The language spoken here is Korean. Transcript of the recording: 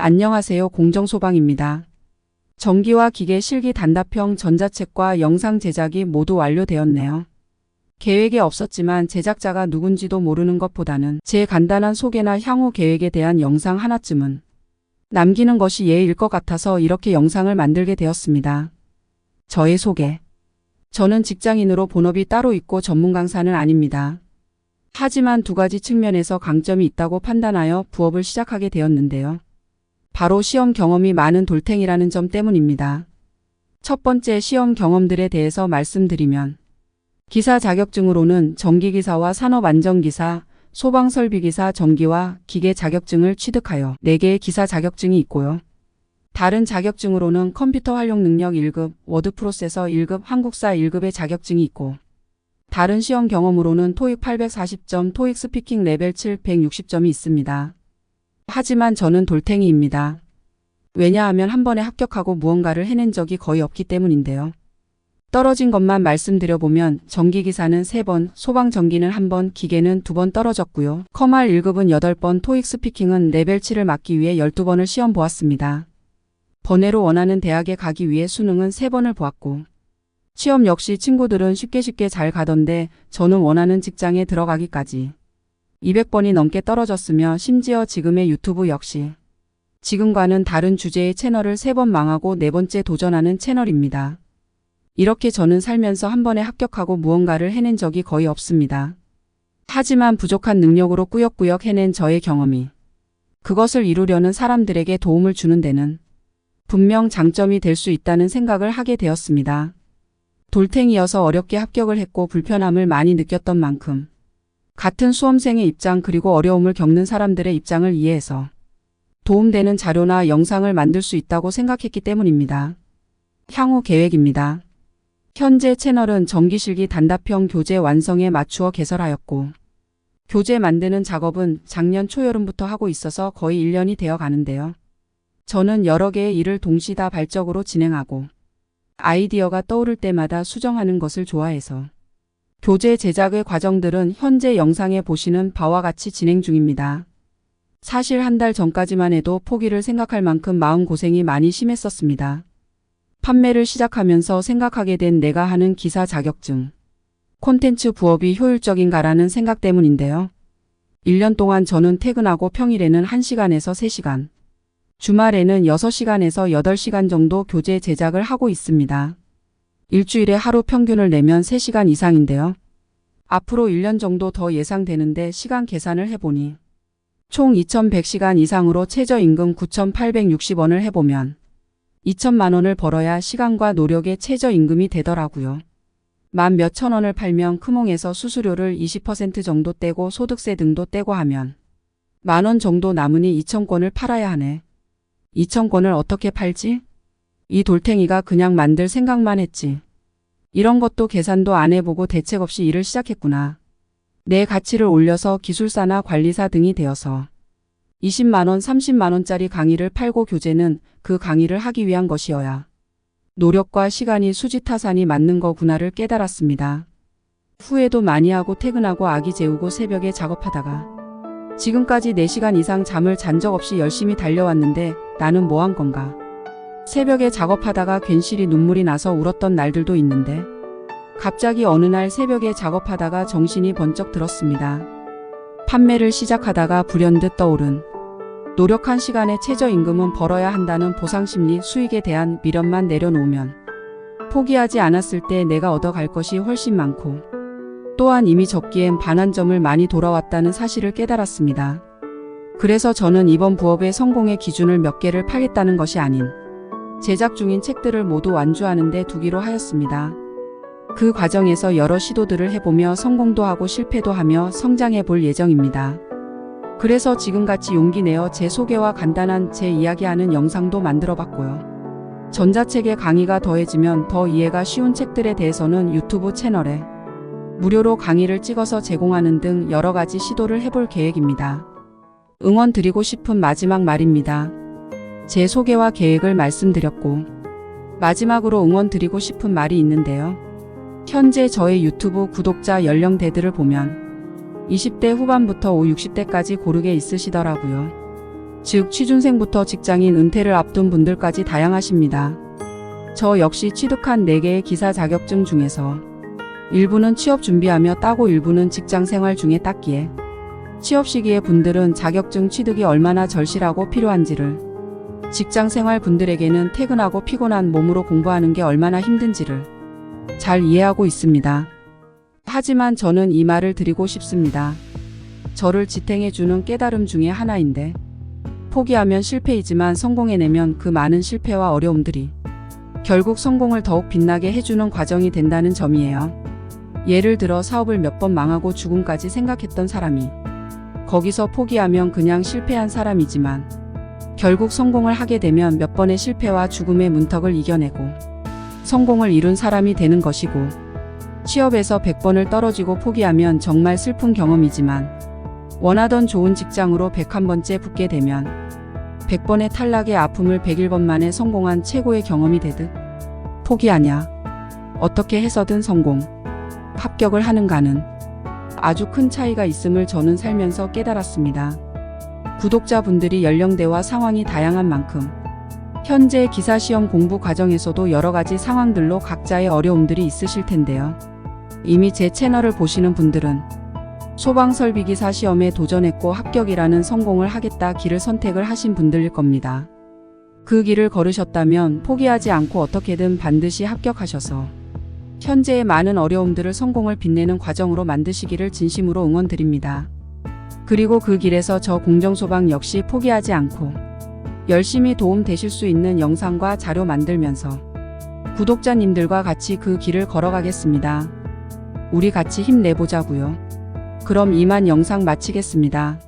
안녕하세요. 공정소방입니다. 전기와 기계 실기 단답형 전자책과 영상 제작이 모두 완료되었네요. 계획에 없었지만 제작자가 누군지도 모르는 것보다는 제 간단한 소개나 향후 계획에 대한 영상 하나쯤은 남기는 것이 예의일 것 같아서 이렇게 영상을 만들게 되었습니다. 저의 소개. 저는 직장인으로 본업이 따로 있고 전문 강사는 아닙니다. 하지만 두 가지 측면에서 강점이 있다고 판단하여 부업을 시작하게 되었는데요. 바로 시험 경험이 많은 돌탱이라는 점 때문입니다. 첫 번째 시험 경험들에 대해서 말씀드리면 기사 자격증으로는 전기기사와 산업안전기사, 소방설비기사 전기와 기계 자격증을 취득하여 4개의 기사 자격증이 있고요. 다른 자격증으로는 컴퓨터 활용 능력 1급, 워드 프로세서 1급, 한국사 1급의 자격증이 있고 다른 시험 경험으로는 토익 840점, 토익 스피킹 레벨 7 160점이 있습니다. 하지만 저는 돌탱이입니다. 왜냐하면 한 번에 합격하고 무언가를 해낸 적이 거의 없기 때문인데요. 떨어진 것만 말씀드려보면 전기기사는 3번, 소방전기는 1번, 기계는 2번 떨어졌고요. 컴R 1급은 8번, 토익 스피킹은 레벨 7을 맞기 위해 12번을 시험 보았습니다. 번외로 원하는 대학에 가기 위해 수능은 3번을 보았고 시험 역시 친구들은 쉽게 잘 가던데 저는 원하는 직장에 들어가기까지 200번이 넘게 떨어졌으며 심지어 지금의 유튜브 역시 지금과는 다른 주제의 채널을 3번 망하고 4번째 도전하는 채널입니다. 이렇게 저는 살면서 한 번에 합격하고 무언가를 해낸 적이 거의 없습니다. 하지만 부족한 능력으로 꾸역꾸역 해낸 저의 경험이 그것을 이루려는 사람들에게 도움을 주는 데는 분명 장점이 될 수 있다는 생각을 하게 되었습니다. 돌탱이여서 어렵게 합격을 했고 불편함을 많이 느꼈던 만큼 같은 수험생의 입장 그리고 어려움을 겪는 사람들의 입장을 이해해서 도움되는 자료나 영상을 만들 수 있다고 생각했기 때문입니다. 향후 계획입니다. 현재 채널은 전기실기 단답형 교재 완성에 맞추어 개설하였고 교재 만드는 작업은 작년 초여름부터 하고 있어서 거의 1년이 되어 가는데요. 저는 여러 개의 일을 동시다발적으로 진행하고 아이디어가 떠오를 때마다 수정하는 것을 좋아해서 교재 제작의 과정들은 현재 영상에 보시는 바와 같이 진행 중입니다. 사실 한 달 전까지만 해도 포기를 생각할 만큼 마음고생이 많이 심했었습니다. 판매를 시작하면서 생각하게 된 내가 하는 기사 자격증, 콘텐츠 부업이 효율적인가라는 생각 때문인데요. 1년 동안 저는 퇴근하고 평일에는 1시간에서 3시간, 주말에는 6시간에서 8시간 정도 교재 제작을 하고 있습니다. 일주일에 하루 평균을 내면 3시간 이상인데요. 앞으로 1년 정도 더 예상되는데 시간 계산을 해보니 총 2100시간 이상으로 최저임금 9,860원을 해보면 2천만 원을 벌어야 시간과 노력의 최저임금이 되더라고요. 만 몇천 원을 팔면 크몽에서 수수료를 20% 정도 떼고 소득세 등도 떼고 하면 10,000원 정도 남으니 2,000권을 팔아야 하네. 2,000권을 어떻게 팔지? 이 돌탱이가 그냥 만들 생각만 했지. 이런 것도 계산도 안 해보고 대책 없이 일을 시작했구나. 내 가치를 올려서 기술사나 관리사 등이 되어서 20만 원, 30만 원짜리 강의를 팔고 교재는 그 강의를 하기 위한 것이어야 노력과 시간이 수지타산이 맞는 거구나를 깨달았습니다. 후회도 많이 하고 퇴근하고 아기 재우고 새벽에 작업하다가 지금까지 4시간 이상 잠을 잔 적 없이 열심히 달려왔는데 나는 뭐 한 건가? 새벽에 작업하다가 괜시리 눈물이 나서 울었던 날들도 있는데 갑자기 어느 날 새벽에 작업하다가 정신이 번쩍 들었습니다. 판매를 시작하다가 불현듯 떠오른 노력한 시간의 최저임금은 벌어야 한다는 보상심리 수익에 대한 미련만 내려놓으면 포기하지 않았을 때 내가 얻어갈 것이 훨씬 많고 또한 이미 적기엔 반환점을 많이 돌아왔다는 사실을 깨달았습니다. 그래서 저는 이번 부업의 성공의 기준을 몇 개를 팔겠다는 것이 아닌 제작 중인 책들을 모두 완주하는 데 두기로 하였습니다. 그 과정에서 여러 시도들을 해보며 성공도 하고 실패도 하며 성장해 볼 예정입니다. 그래서 지금같이 용기 내어 제 소개와 간단한 제 이야기하는 영상도 만들어 봤고요. 전자책의 강의가 더해지면 더 이해가 쉬운 책들에 대해서는 유튜브 채널에 무료로 강의를 찍어서 제공하는 등 여러 가지 시도를 해볼 계획입니다. 응원 드리고 싶은 마지막 말입니다. 제 소개와 계획을 말씀드렸고 마지막으로 응원 드리고 싶은 말이 있는데요. 현재 저의 유튜브 구독자 연령대들을 보면 20대 후반부터 50, 60대까지 고르게 있으시더라고요. 즉 취준생부터 직장인 은퇴를 앞둔 분들까지 다양하십니다. 저 역시 취득한 4개의 기사 자격증 중에서 일부는 취업 준비하며 따고 일부는 직장 생활 중에 땄기에 취업 시기에 분들은 자격증 취득이 얼마나 절실하고 필요한지를, 직장 생활 분들에게는 퇴근하고 피곤한 몸으로 공부하는 게 얼마나 힘든지를 잘 이해하고 있습니다. 하지만 저는 이 말을 드리고 싶습니다. 저를 지탱해주는 깨달음 중에 하나인데, 포기하면 실패이지만 성공해내면 그 많은 실패와 어려움들이 결국 성공을 더욱 빛나게 해주는 과정이 된다는 점이에요. 예를 들어 사업을 몇 번 망하고 죽음까지 생각했던 사람이 거기서 포기하면 그냥 실패한 사람이지만 결국 성공을 하게 되면 몇 번의 실패와 죽음의 문턱을 이겨내고 성공을 이룬 사람이 되는 것이고, 취업에서 100번을 떨어지고 포기하면 정말 슬픈 경험이지만 원하던 좋은 직장으로 101번째 붙게 되면 100번의 탈락의 아픔을 101번 만에 성공한 최고의 경험이 되듯, 포기하냐, 어떻게 해서든 성공, 합격을 하는가는 아주 큰 차이가 있음을 저는 살면서 깨달았습니다. 구독자분들이 연령대와 상황이 다양한 만큼 현재 기사시험 공부 과정에서도 여러 가지 상황들로 각자의 어려움들이 있으실 텐데요. 이미 제 채널을 보시는 분들은 소방설비기사 시험에 도전했고 합격이라는 성공을 하겠다 길을 선택을 하신 분들일 겁니다. 그 길을 걸으셨다면 포기하지 않고 어떻게든 반드시 합격하셔서 현재의 많은 어려움들을 성공을 빛내는 과정으로 만드시기를 진심으로 응원드립니다. 그리고 그 길에서 저 공정소방 역시 포기하지 않고 열심히 도움 되실 수 있는 영상과 자료 만들면서 구독자님들과 같이 그 길을 걸어가겠습니다. 우리 같이 힘내보자고요. 그럼 이만 영상 마치겠습니다.